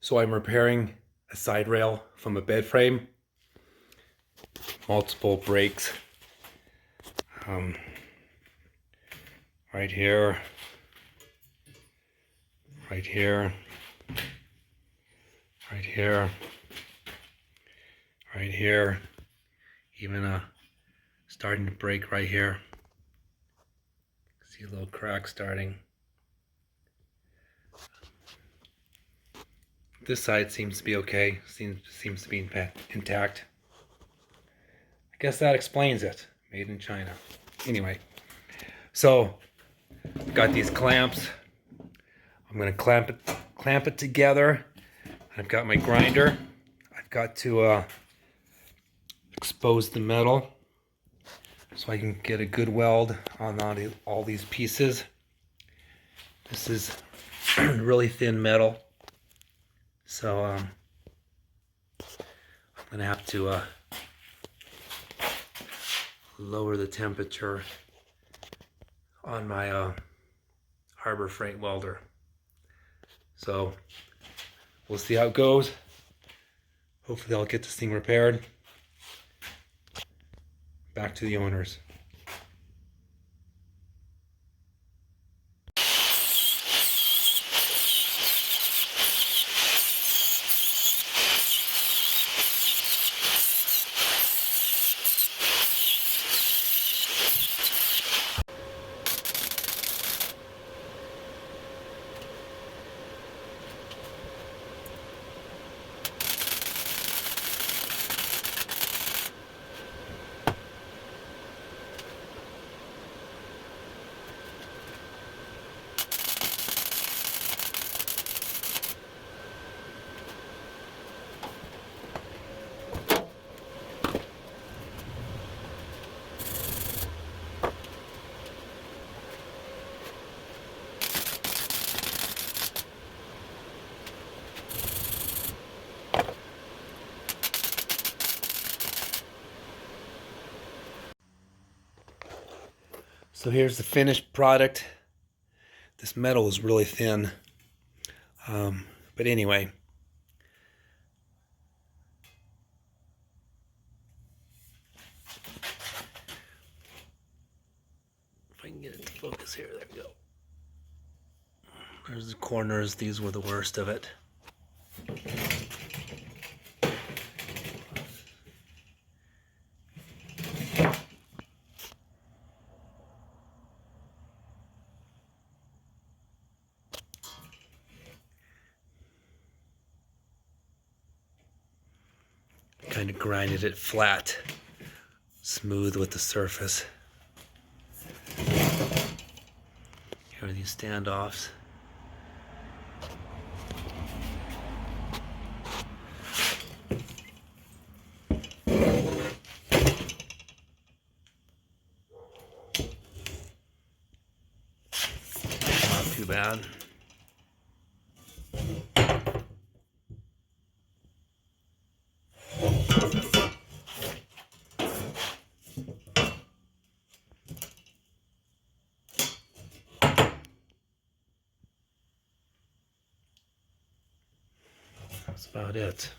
So I'm repairing a side rail from a bed frame. Multiple breaks. Right here. Right here. Right here. Right here. Even starting to break right here. See a little crack starting. This side seems to be okay. Seems to be intact. I guess that explains it. Made in China. Anyway, so I've got these clamps. I'm gonna clamp it together. I've got my grinder. I've got to expose the metal so I can get a good weld on all these pieces. This is really thin metal, so I'm gonna have to lower the temperature on my Harbor Freight welder. So we'll see how it goes. Hopefully I'll get this thing repaired. Back to the owners. So here's the finished product. This metal is really thin. But anyway. If I can get it to focus here, there we go. There's the corners. These were the worst of it. Kind of grinded it flat, smooth with the surface. Here are these standoffs. Not too bad. That's about it.